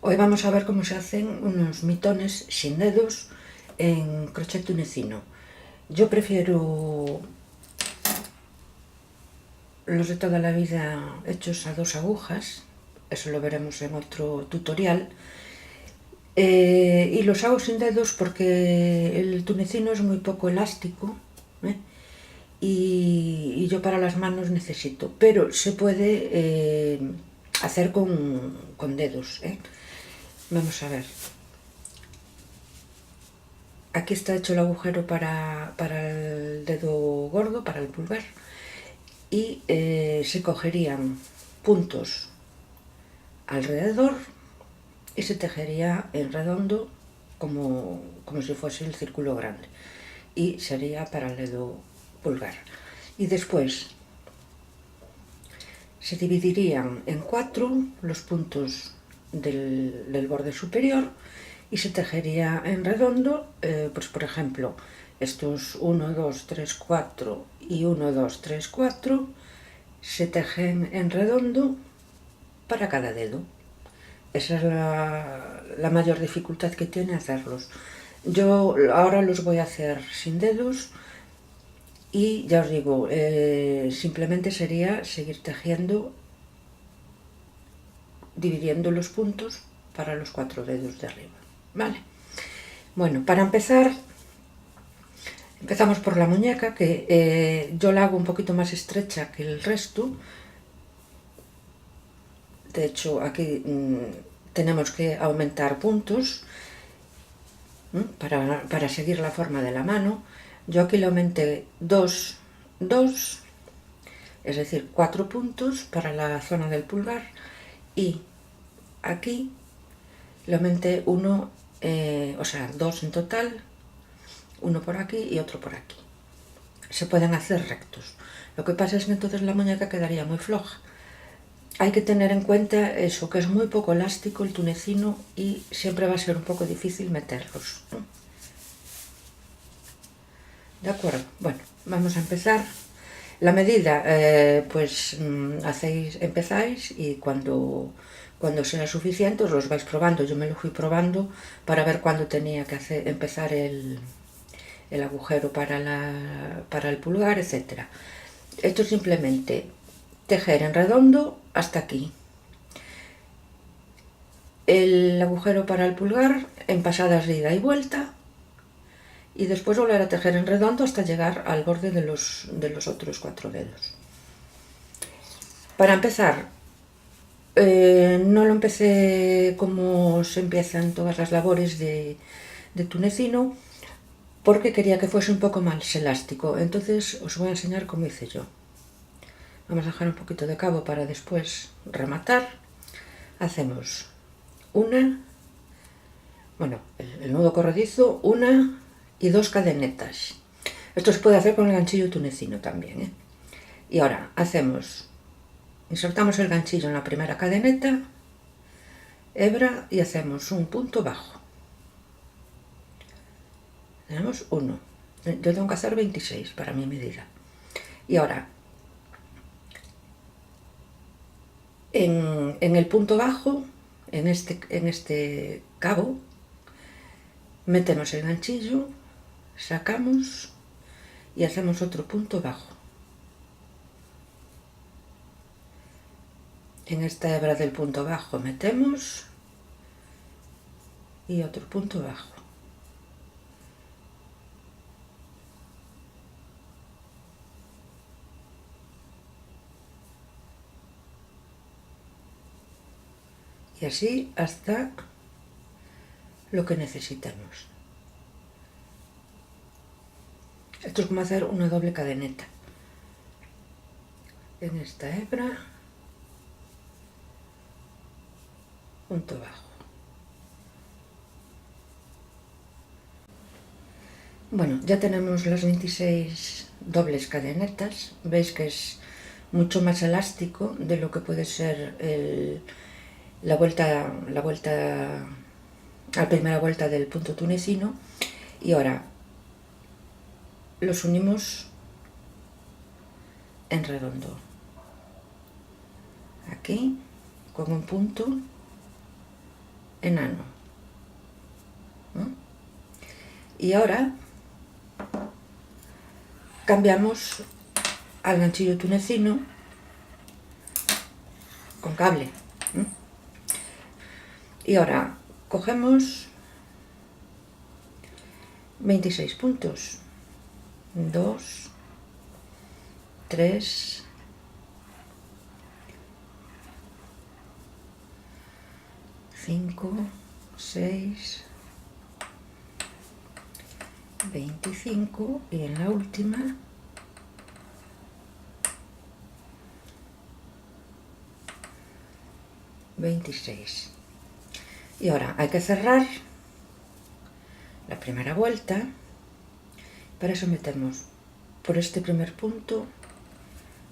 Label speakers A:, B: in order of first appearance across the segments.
A: Hoy vamos a ver cómo se hacen unos mitones sin dedos en crochet tunecino. Yo prefiero los de toda la vida hechos a 2 agujas, eso lo veremos en otro tutorial, y los hago sin dedos porque el tunecino es muy poco elástico, y yo para las manos necesito, pero se puede hacer con dedos. Vamos a ver. Aquí está hecho el agujero para el dedo gordo, para el pulgar, y se cogerían puntos alrededor y se tejería en redondo como si fuese el círculo grande, y sería para el dedo pulgar. Y después se dividirían en 4 los puntos del borde superior y se tejería en redondo, pues por ejemplo, estos 1, 2, 3, 4 y 1, 2, 3, 4 se tejen en redondo para cada dedo. Esa es la mayor dificultad que tiene hacerlos. Yo ahora los voy a hacer sin dedos y ya os digo, simplemente sería seguir tejiendo, dividiendo los puntos para los 4 dedos de arriba. Vale. Bueno, para empezar, empezamos por la muñeca, que yo la hago un poquito más estrecha que el resto. De hecho, aquí tenemos que aumentar puntos para seguir la forma de la mano. Yo aquí le aumenté 2, es decir, 4 puntos para la zona del pulgar, y aquí le aumenté 1, o sea, 2 en total, uno por aquí y otro por aquí. Se pueden hacer rectos. Lo que pasa es que entonces la muñeca quedaría muy floja. Hay que tener en cuenta eso, que es muy poco elástico el tunecino y siempre va a ser un poco difícil meterlos. ¿De acuerdo? Bueno, vamos a empezar. La medida, pues empezáis y cuando sea suficiente os los vais probando. Yo me lo fui probando para ver cuándo tenía que empezar el agujero para el pulgar, etc. Esto simplemente tejer en redondo hasta aquí. El agujero para el pulgar en pasadas de ida y vuelta, y después volver a tejer en redondo hasta llegar al borde de los otros 4 dedos. Para empezar, no lo empecé como se empiezan todas las labores de tunecino, porque quería que fuese un poco más elástico. Entonces os voy a enseñar cómo hice yo. Vamos a dejar un poquito de cabo para después rematar. Hacemos una, bueno, el nudo corredizo, una y 2 cadenetas. Esto se puede hacer con el ganchillo tunecino también, Y ahora insertamos el ganchillo en la primera cadeneta, hebra, y hacemos un punto bajo. Tenemos 1. Yo tengo que hacer 26 para mi medida. Y ahora, en el punto bajo, en este cabo, metemos el ganchillo, sacamos y hacemos otro punto bajo. En esta hebra del punto bajo metemos y otro punto bajo. Y así hasta lo que necesitemos. Esto es como hacer una doble cadeneta. En esta hebra, punto bajo. Bueno, ya tenemos las 26 dobles cadenetas. Veis que es mucho más elástico de lo que puede ser la primera vuelta del punto tunecino. Y ahora los unimos en redondo. Aquí, con un punto enano. Y ahora cambiamos al ganchillo tunecino con cable. Y ahora cogemos 26 puntos. 2, 3, 5, 6, 25 y en la última 26. Y ahora hay que cerrar la primera vuelta. Para eso metemos por este primer punto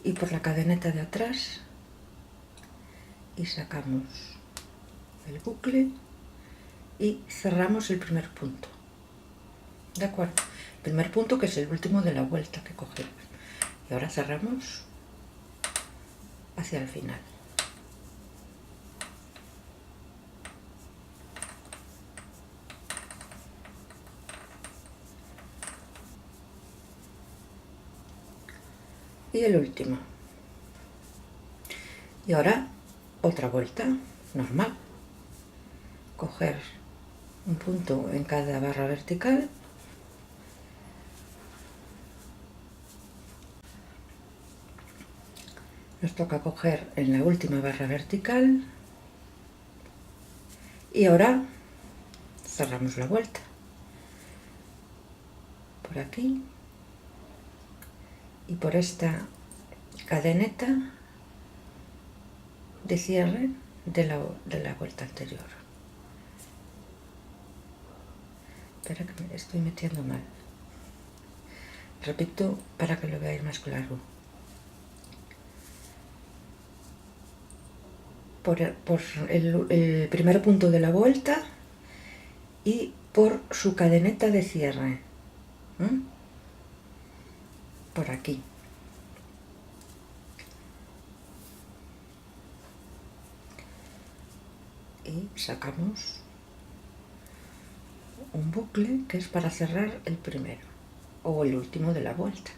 A: y por la cadeneta de atrás y sacamos el bucle y cerramos el primer punto. ¿De acuerdo? El primer punto, que es el último de la vuelta que cogemos. Y ahora cerramos hacia el final. Y el último. Y ahora otra vuelta normal. Coger un punto en cada barra vertical. Nos toca coger en la última barra vertical. Y ahora cerramos la vuelta. Por aquí. Y por esta cadeneta de cierre de la vuelta anterior. Espera que me estoy metiendo mal. Repito para que lo veáis más claro. Por el primer punto de la vuelta y por su cadeneta de cierre. Por aquí. Y sacamos un bucle que es para cerrar el primero o el último de la vuelta.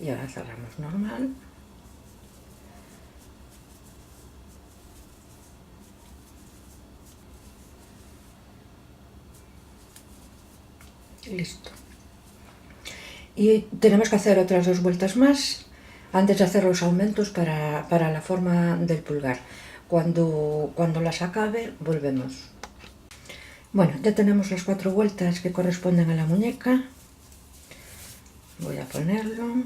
A: Y ahora cerramos normal. Listo. Y tenemos que hacer otras 2 vueltas más antes de hacer los aumentos para la forma del pulgar. Cuando las acabe, volvemos. Bueno, ya tenemos las 4 vueltas que corresponden a la muñeca. Voy a ponerlo.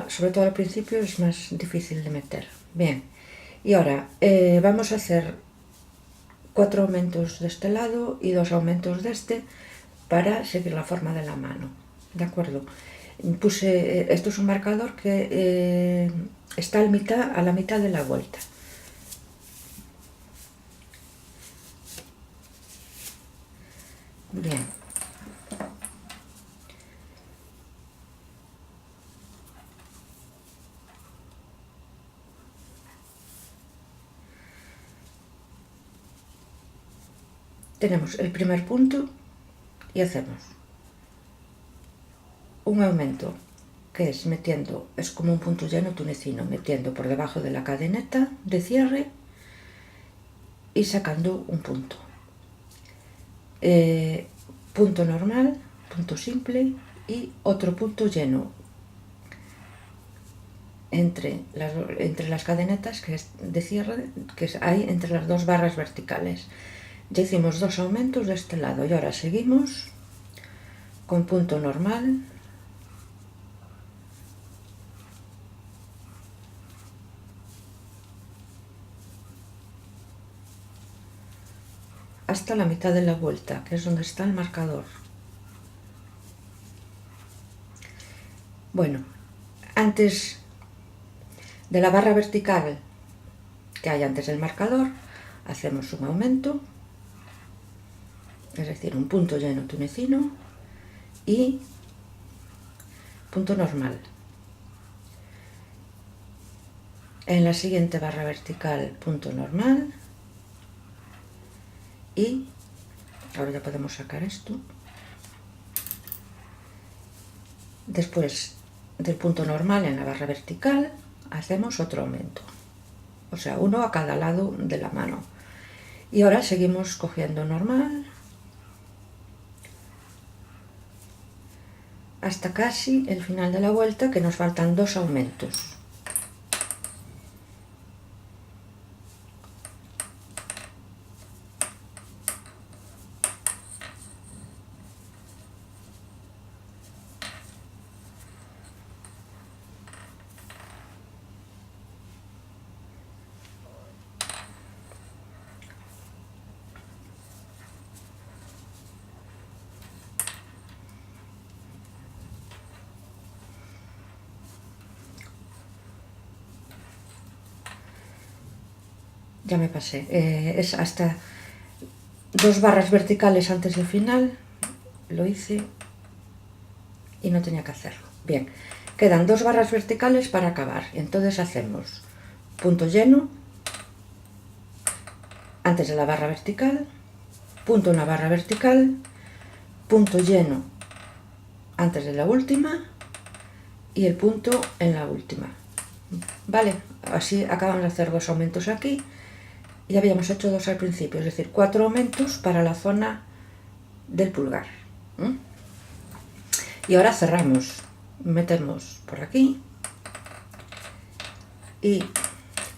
A: Sobre todo al principio es más difícil de meter. Bien, y ahora vamos a hacer 4 aumentos de este lado y 2 aumentos de este para seguir la forma de la mano. ¿De acuerdo? Esto es un marcador que está a la mitad de la vuelta. Bien. Tenemos el primer punto y hacemos un aumento que es como un punto llano tunecino, metiendo por debajo de la cadeneta de cierre y sacando un punto. Punto normal, punto simple y otro punto lleno entre las cadenetas de cierre que hay entre las 2 barras verticales. Ya hicimos 2 aumentos de este lado y ahora seguimos con punto normal, hasta la mitad de la vuelta, que es donde está el marcador. Bueno, antes de la barra vertical que hay antes del marcador, hacemos un aumento, es decir, un punto lleno tunecino y punto normal. En la siguiente barra vertical, punto normal y ahora ya podemos sacar esto. Después del punto normal en la barra vertical hacemos otro aumento, o sea, uno a cada lado de la mano. Y ahora seguimos cogiendo normal hasta casi el final de la vuelta, que nos faltan 2 aumentos. Ya me pasé, es hasta 2 barras verticales antes del final, lo hice y no tenía que hacerlo. Bien, quedan 2 barras verticales para acabar, entonces hacemos punto lleno antes de la barra vertical, punto en la barra vertical, punto lleno antes de la última y el punto en la última. Vale, así acabamos de hacer 2 aumentos aquí. Ya habíamos hecho 2 al principio, es decir, 4 aumentos para la zona del pulgar. Y ahora cerramos, metemos por aquí, y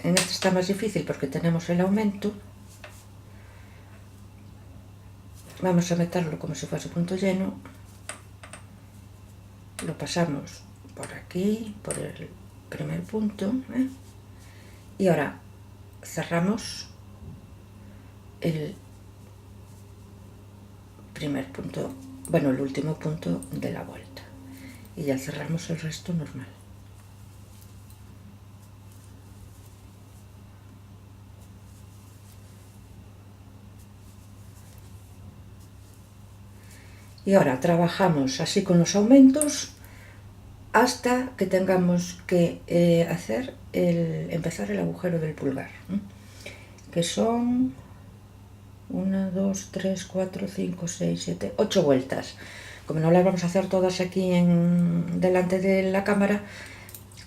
A: en este está más difícil porque tenemos el aumento. Vamos a meterlo como si fuese punto lleno, lo pasamos por aquí, por el primer punto, y ahora cerramos el primer punto, bueno, el último punto de la vuelta, y ya cerramos el resto normal. Y ahora trabajamos así con los aumentos hasta que tengamos que empezar el agujero del pulgar, que son 1, 2, 3, 4, 5, 6, 7, 8 vueltas. Como no las vamos a hacer todas aquí delante de la cámara,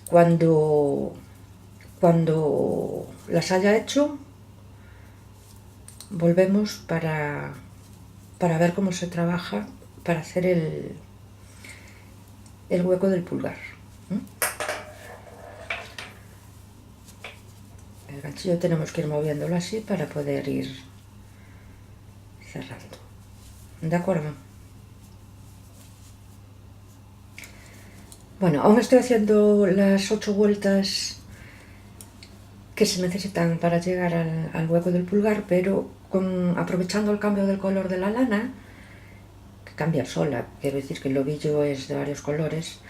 A: cuando las haya hecho, volvemos para ver cómo se trabaja para hacer el hueco del pulgar. El ganchillo tenemos que ir moviéndolo así para poder ir cerrando. ¿De acuerdo? Bueno, aún estoy haciendo las 8 vueltas que se necesitan para llegar al hueco del pulgar, pero aprovechando el cambio del color de la lana, que cambia sola, quiero decir que el ovillo es de varios colores,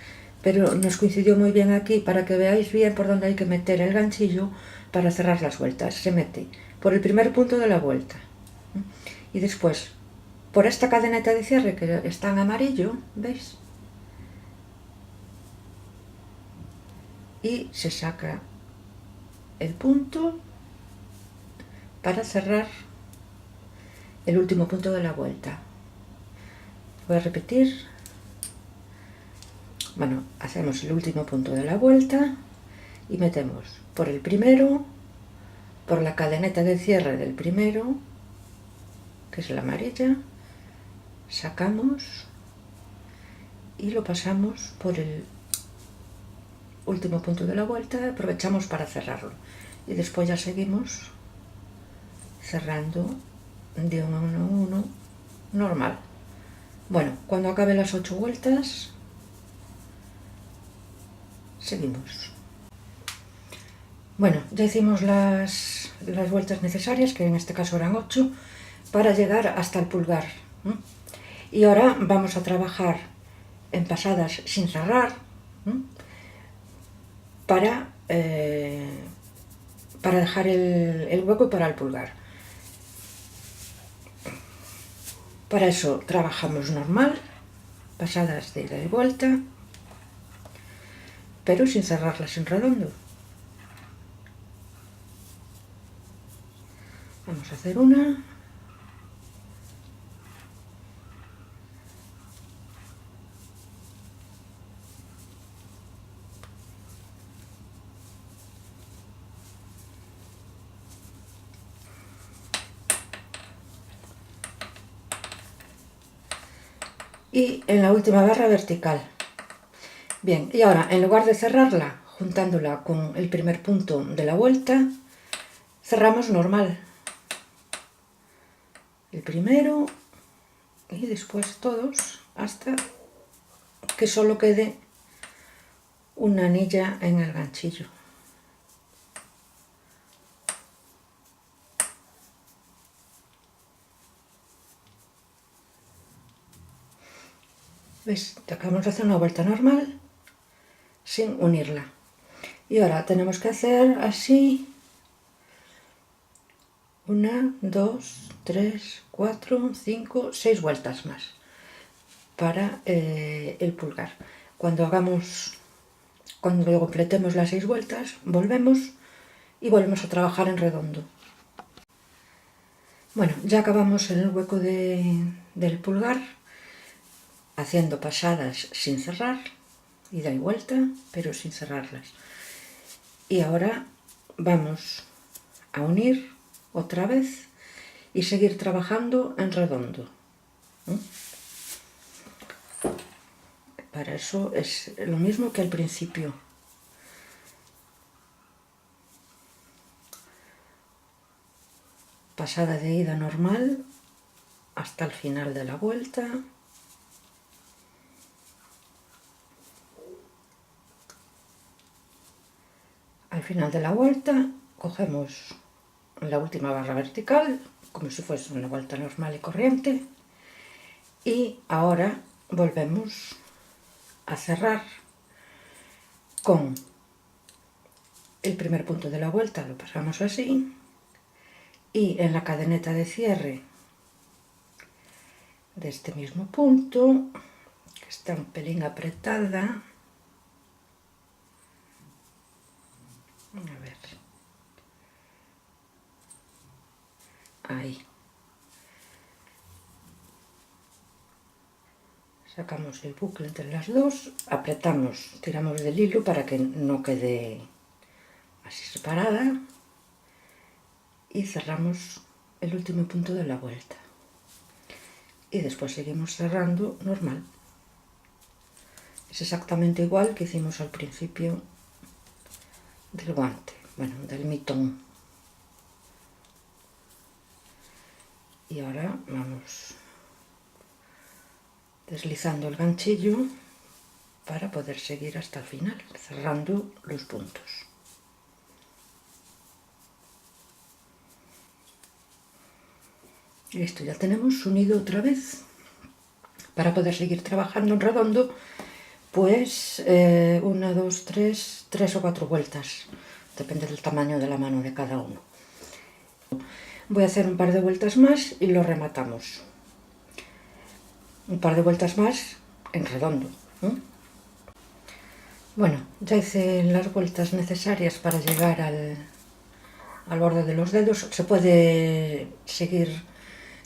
A: pero nos coincidió muy bien aquí para que veáis bien por dónde hay que meter el ganchillo para cerrar las vueltas. Se mete por el primer punto de la vuelta y después por esta cadeneta de cierre que está en amarillo, ¿veis? Y se saca el punto para cerrar el último punto de la vuelta. Voy a repetir. Bueno, hacemos el último punto de la vuelta y metemos por el primero, por la cadeneta de cierre del primero, que es la amarilla, sacamos y lo pasamos por el último punto de la vuelta, aprovechamos para cerrarlo y después ya seguimos cerrando de uno a uno normal. Bueno, cuando acabe las 8 vueltas seguimos. Bueno, ya hicimos las vueltas necesarias, que en este caso eran 8, para llegar hasta el pulgar. Y ahora vamos a trabajar en pasadas sin cerrar, para dejar el hueco para el pulgar. Para eso trabajamos normal, pasadas de ida y vuelta, pero sin cerrarlas en redondo. Vamos a hacer una, y en la última barra vertical. Bien, y ahora en lugar de cerrarla juntándola con el primer punto de la vuelta, cerramos normal. El primero y después todos hasta que solo quede una anilla en el ganchillo. ¿Ves? Acabamos de hacer una vuelta normal sin unirla. Y ahora tenemos que hacer así 1, 2, 3, 4, 5, 6 vueltas más para el pulgar. Cuando completemos las 6 vueltas, volvemos y volvemos a trabajar en redondo. Bueno, ya acabamos en el hueco del pulgar, haciendo pasadas sin cerrar, ida y vuelta, pero sin cerrarlas. Y ahora vamos a unir otra vez y seguir trabajando en redondo. Para eso es lo mismo que al principio. Pasada de ida normal hasta el final de la vuelta. Al final de la vuelta cogemos la última barra vertical, como si fuese una vuelta normal y corriente, y ahora volvemos a cerrar con el primer punto de la vuelta, lo pasamos así, y en la cadeneta de cierre de este mismo punto, que está un pelín apretada, a ver, ahí, sacamos el bucle entre las dos, apretamos, tiramos del hilo para que no quede así separada y cerramos el último punto de la vuelta. Y después seguimos cerrando normal. Es exactamente igual que hicimos al principio del guante, bueno, del mitón. Y ahora vamos deslizando el ganchillo para poder seguir hasta el final, cerrando los puntos. Listo, ya tenemos unido otra vez. Para poder seguir trabajando en redondo, pues 1, 2, 3 o 4 vueltas, depende del tamaño de la mano de cada uno. Voy a hacer un par de vueltas más y lo rematamos. Un par de vueltas más en redondo. Bueno, ya hice las vueltas necesarias para llegar al borde de los dedos. Se puede seguir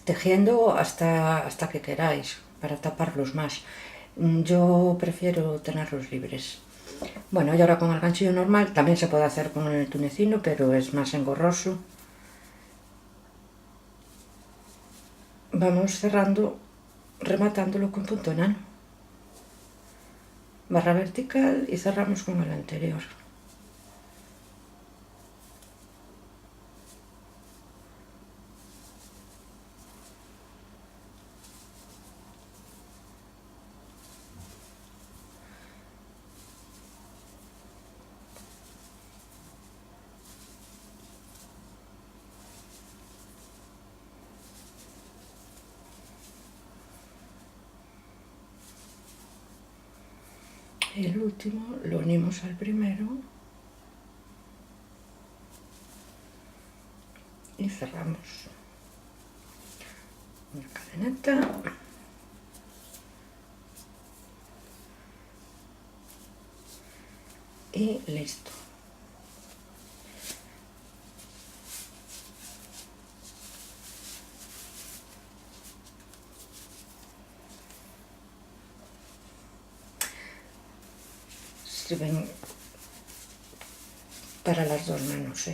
A: tejiendo hasta que queráis, para taparlos más. Yo prefiero tenerlos libres. Bueno, y ahora con el ganchillo normal, también se puede hacer con el tunecino, pero es más engorroso. Vamos cerrando, rematándolo con punto enano. Barra vertical y cerramos con el anterior. El último lo unimos al primero y cerramos una cadeneta y listo. Sirven para las dos manos,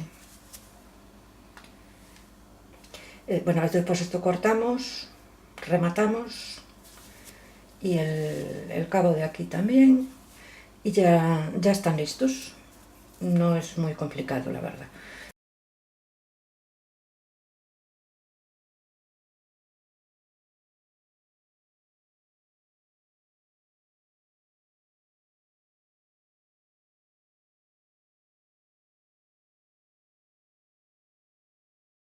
A: bueno, después esto cortamos, rematamos y el cabo de aquí también, y ya están listos. No es muy complicado, la verdad.